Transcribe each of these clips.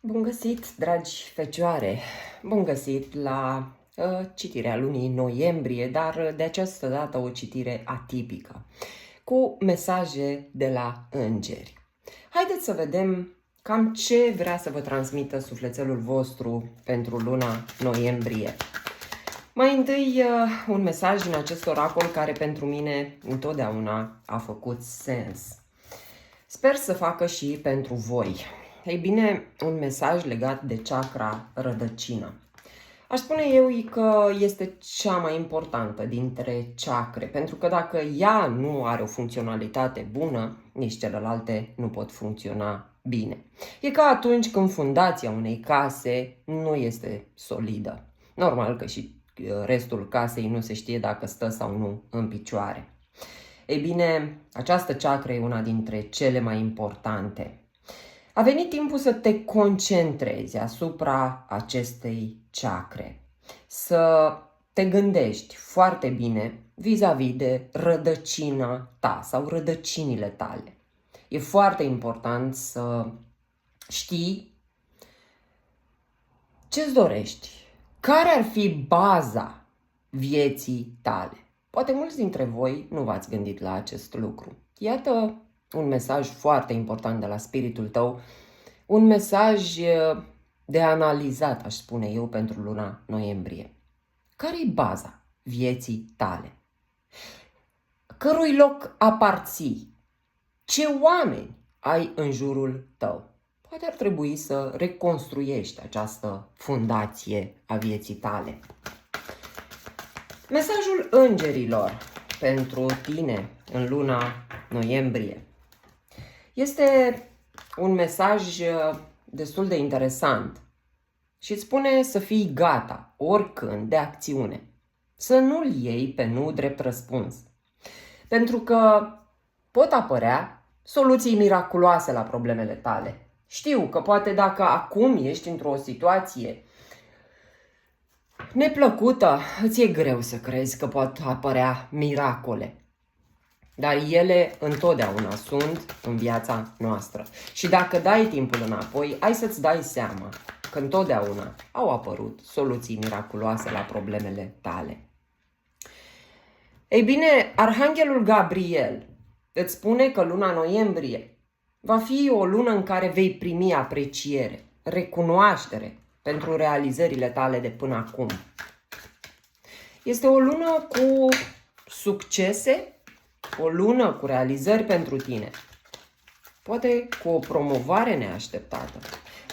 Bun găsit, dragi fecioare! Bun găsit la citirea lunii noiembrie, dar de această dată o citire atipică, cu mesaje de la îngeri. Haideți să vedem cam ce vrea să vă transmită sufletelul vostru pentru luna noiembrie. Mai întâi, un mesaj din acest oracol care pentru mine întotdeauna a făcut sens. Sper să facă și pentru voi. Ei bine, un mesaj legat de chakra rădăcină. Aș spune eu că este cea mai importantă dintre chakre, pentru că dacă ea nu are o funcționalitate bună, nici celelalte nu pot funcționa bine. E ca atunci când fundația unei case nu este solidă. Normal că și restul casei nu se știe dacă stă sau nu în picioare. Ei bine, această chakră e una dintre cele mai importante. A venit timpul să te concentrezi asupra acestei chakre, să te gândești foarte bine vis-a-vis de rădăcina ta sau rădăcinile tale. E foarte important să știi ce-ți dorești, care ar fi baza vieții tale. Poate mulți dintre voi nu v-ați gândit la acest lucru. Iată un mesaj foarte important de la spiritul tău, un mesaj de analizat, aș spune eu, pentru luna noiembrie. Care-i baza vieții tale? Cărui loc aparții? Ce oameni ai în jurul tău? Poate ar trebui să reconstruiești această fundație a vieții tale. Mesajul îngerilor pentru tine în luna noiembrie este un mesaj destul de interesant și îți spune să fii gata oricând de acțiune, să nu-l iei pe nu drept răspuns, pentru că pot apărea soluții miraculoase la problemele tale. Știu că poate dacă acum ești într-o situație neplăcută, îți e greu să crezi că pot apărea miracole. Dar ele întotdeauna sunt în viața noastră. Și dacă dai timpul înapoi, ai să-ți dai seama că întotdeauna au apărut soluții miraculoase la problemele tale. Ei bine, Arhanghelul Gabriel îți spune că luna noiembrie va fi o lună în care vei primi apreciere, recunoaștere pentru realizările tale de până acum. Este o lună cu succese, o lună cu realizări pentru tine. Poate cu o promovare neașteptată,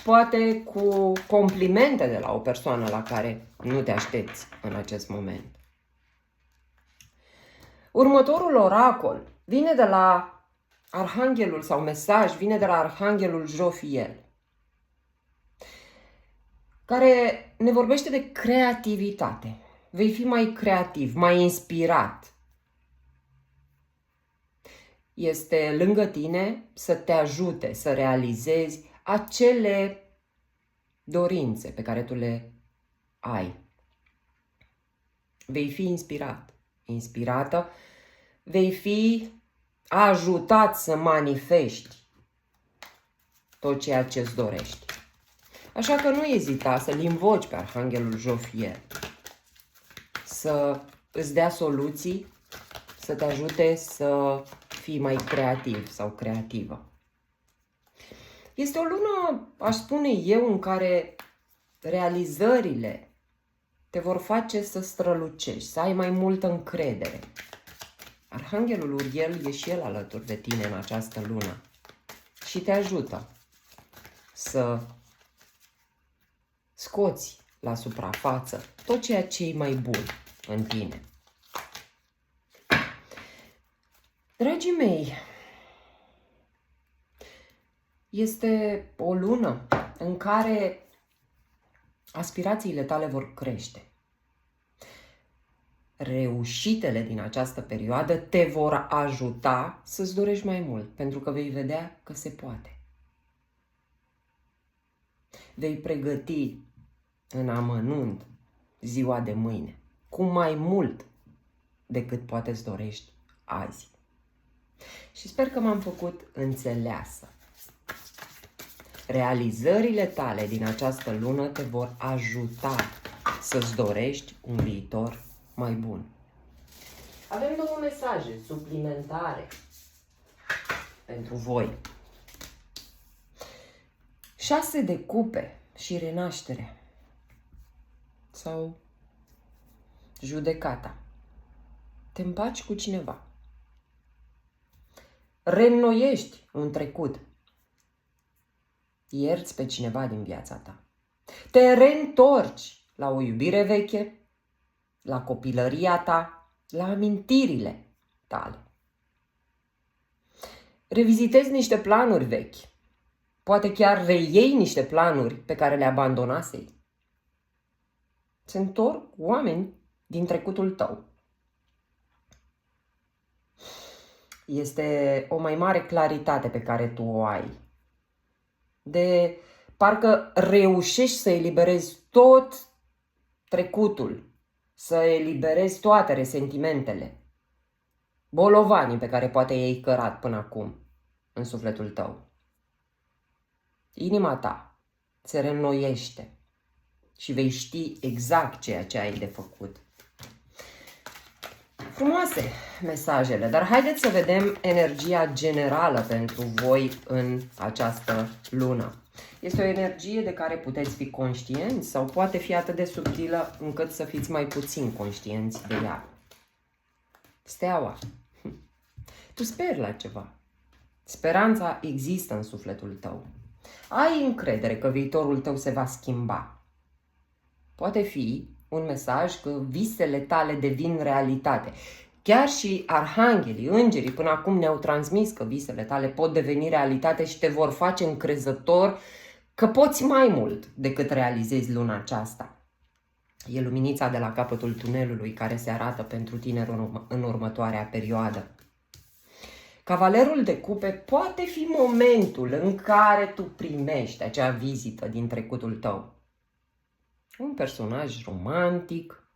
poate cu complimente de la o persoană la care nu te aștepți în acest moment. Următorul oracol vine de la Arhanghelul sau mesaj vine de la Arhanghelul Jofiel, care ne vorbește de creativitate. Vei fi mai creativ, mai inspirat. Este lângă tine să te ajute să realizezi acele dorințe pe care tu le ai. Vei fi inspirat, inspirată, vei fi ajutat să manifesti tot ceea ce îți dorești. Așa că nu ezita să-l invoci pe Arhanghelul Jofiel, să îți dea soluții, să te ajute să fii mai creativ sau creativă. Este o lună, aș spune eu, în care realizările te vor face să strălucești, să ai mai multă încredere. Arhanghelul Uriel e și el alături de tine în această lună și te ajută să scoți la suprafață tot ceea ce e mai bun în tine. Dragii mei, este o lună în care aspirațiile tale vor crește. Reușitele din această perioadă te vor ajuta să-ți dorești mai mult, pentru că vei vedea că se poate. Vei pregăti în amănunt ziua de mâine, cu mai mult decât poate îți dorești azi. Și sper că m-am făcut înțeleasă. Realizările tale din această lună te vor ajuta să-ți dorești un viitor mai bun. Avem două mesaje suplimentare pentru voi. 6 de cupe și renaștere sau judecata. Te împaci cu cineva. Reînnoiești un trecut. Ierți pe cineva din viața ta. Te reîntorci la o iubire veche, la copilăria ta, la amintirile tale. Revizitezi niște planuri vechi. Poate chiar reiei niște planuri pe care le abandonasei. Se întorc oameni din trecutul tău. Este o mai mare claritate pe care tu o ai. De parcă reușești să eliberezi tot trecutul, să eliberezi toate resentimentele, bolovanii pe care poate i-ai cărat până acum în sufletul tău. Inima ta se reînnoiește și vei ști exact ceea ce ai de făcut. Frumoase mesajele, dar haideți să vedem energia generală pentru voi în această lună. Este o energie de care puteți fi conștienți sau poate fi atât de subtilă încât să fiți mai puțin conștienți de ea. Steaua. Tu speri la ceva. Speranța există în sufletul tău. Ai încredere că viitorul tău se va schimba. Poate fi un mesaj că visele tale devin realitate. Chiar și arhanghelii, îngerii, până acum ne-au transmis că visele tale pot deveni realitate și te vor face încrezător că poți mai mult decât realizezi luna aceasta. E luminița de la capătul tunelului care se arată pentru tine în următoarea perioadă. Cavalerul de cupe poate fi momentul în care tu primești acea vizită din trecutul tău. Un personaj romantic.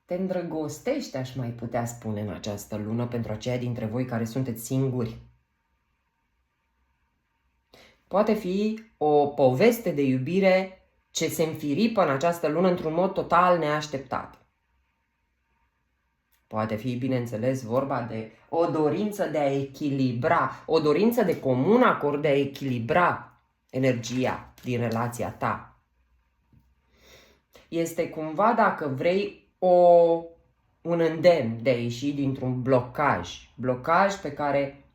Te îndrăgostești, aș mai putea spune, în această lună pentru aceia dintre voi care sunteți singuri. Poate fi o poveste de iubire ce se înfiripă în această lună într-un mod total neașteptat. Poate fi, bineînțeles, vorba de o dorință de a echilibra, o dorință de comun acord de a echilibra energia din relația ta. Este cumva, dacă vrei, un îndemn de a ieși dintr-un blocaj pe care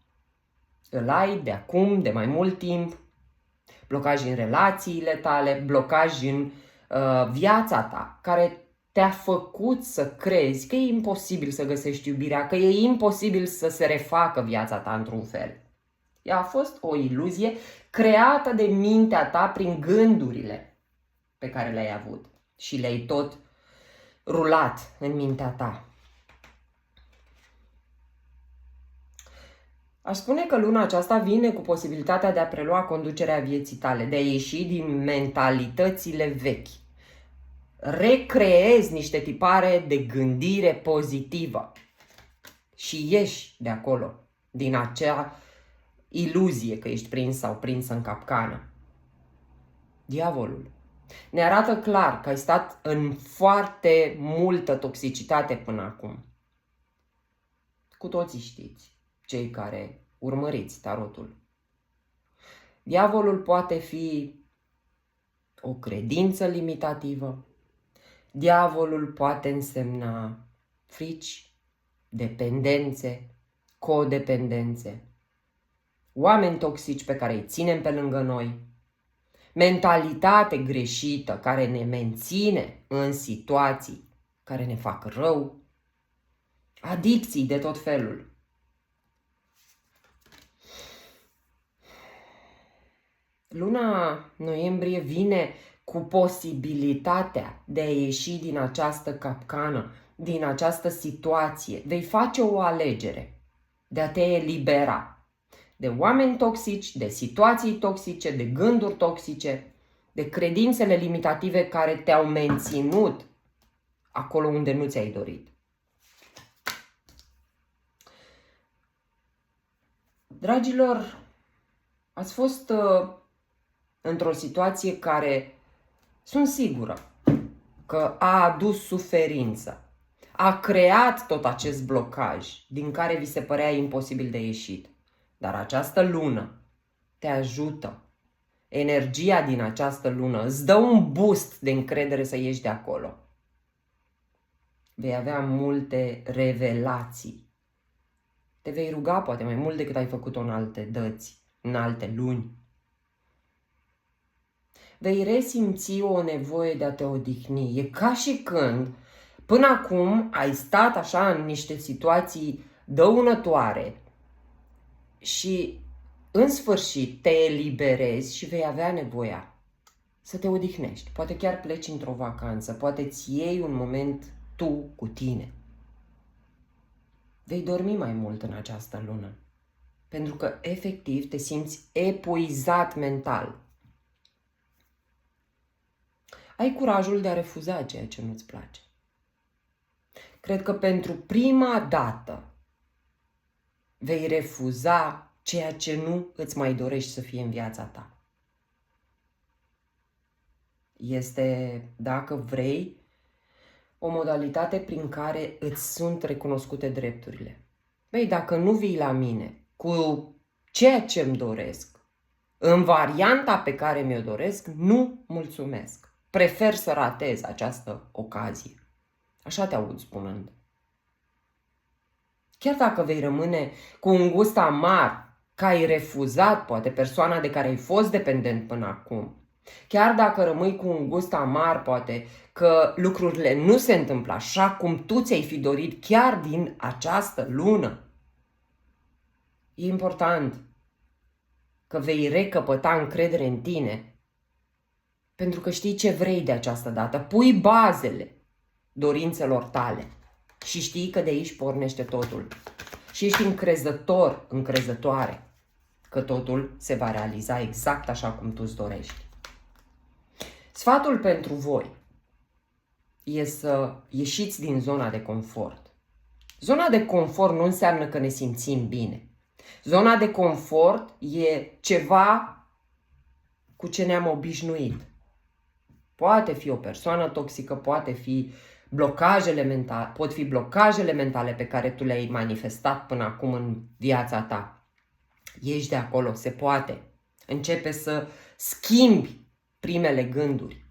îl ai de acum, de mai mult timp, blocaj în relațiile tale, blocaj în viața ta, care te-a făcut să crezi că e imposibil să găsești iubirea, că e imposibil să se refacă viața ta într-un fel. Ea a fost o iluzie creată de mintea ta prin gândurile pe care le-ai avut și le-ai tot rulat în mintea ta. Aș spune că luna aceasta vine cu posibilitatea de a prelua conducerea vieții tale, de a ieși din mentalitățile vechi. Recreezi niște tipare de gândire pozitivă și ieși de acolo, din acea iluzie că ești prins sau prinsă în capcană. Diavolul ne arată clar că ai stat în foarte multă toxicitate până acum. Cu toții știți, cei care urmăriți tarotul. Diavolul poate fi o credință limitativă. Diavolul poate însemna frici, dependențe, codependențe, oameni toxici pe care îi ținem pe lângă noi, mentalitate greșită care ne menține în situații care ne fac rău, adicții de tot felul. Luna noiembrie vine cu posibilitatea de a ieși din această capcană, din această situație. Vei face o alegere de a te elibera de oameni toxici, de situații toxice, de gânduri toxice, de credințele limitative care te-au menținut acolo unde nu ți-ai dorit. Dragilor, ați fost într-o situație care sunt sigură că a adus suferință, a creat tot acest blocaj din care vi se părea imposibil de ieșit. Dar această lună te ajută. Energia din această lună îți dă un boost de încredere să ieși de acolo. Vei avea multe revelații. Te vei ruga poate mai mult decât ai făcut-o în alte dăți, în alte luni. Vei resimți o nevoie de a te odihni. E ca și când până acum ai stat așa în niște situații dăunătoare și în sfârșit te eliberezi și vei avea nevoia să te odihnești. Poate chiar pleci într-o vacanță, poate îți iei un moment tu cu tine. Vei dormi mai mult în această lună, pentru că efectiv te simți epuizat mental. Ai curajul de a refuza ceea ce nu-ți place. Cred că pentru prima dată vei refuza ceea ce nu îți mai dorești să fie în viața ta. Este, dacă vrei, o modalitate prin care îți sunt recunoscute drepturile. Băi, dacă nu vii la mine cu ceea ce îmi doresc, în varianta pe care mi-o doresc, nu mulțumesc. Prefer să ratez această ocazie. Așa te aud spunând. Chiar dacă vei rămâne cu un gust amar, că ai refuzat poate persoana de care ai fost dependent până acum, chiar dacă rămâi cu un gust amar poate că lucrurile nu se întâmplă așa cum tu ți-ai fi dorit chiar din această lună, e important că vei recăpăta încredere în tine, pentru că știi ce vrei de această dată, pui bazele dorințelor tale și știi că de aici pornește totul. Și ești încrezător, încrezătoare că totul se va realiza exact așa cum tu îți dorești. Sfatul pentru voi e să ieșiți din zona de confort. Zona de confort nu înseamnă că ne simțim bine. Zona de confort e ceva cu ce ne-am obișnuit. Poate fi o persoană toxică, poate fi blocajele mentale, pot fi blocajele mentale pe care tu le-ai manifestat până acum în viața ta. Ieși de acolo, se poate. Începe să schimbi primele gânduri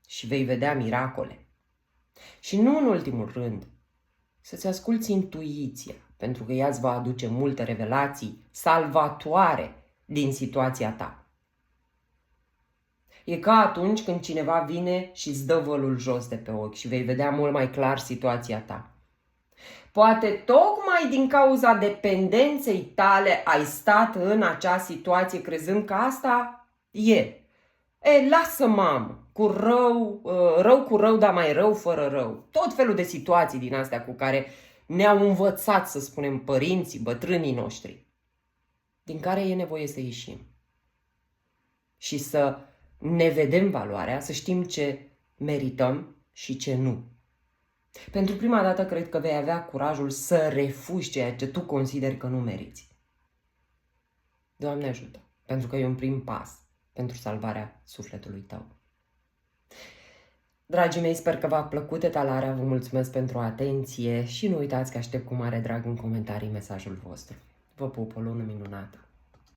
și vei vedea miracole. Și nu în ultimul rând, să-ți asculți intuiția, pentru că ea îți va aduce multe revelații salvatoare din situația ta. E ca atunci când cineva vine și îți dă vălul jos de pe ochi și vei vedea mult mai clar situația ta. Poate tocmai din cauza dependenței tale ai stat în acea situație crezând că asta e. Lasă mamă, cu rău, rău cu rău, dar mai rău fără rău. Tot felul de situații din astea cu care ne-au învățat, să spunem, părinții, bătrânii noștri, din care e nevoie să ieșim. Și să ne vedem valoarea, să știm ce merităm și ce nu. Pentru prima dată cred că vei avea curajul să refuzi ceea ce tu consideri că nu meriți. Doamne ajută, pentru că e un prim pas pentru salvarea sufletului tău. Dragii mei, sper că v-a plăcut etalarea, vă mulțumesc pentru atenție și nu uitați că aștept cu mare drag în comentarii mesajul vostru. Vă pup, o lună minunată!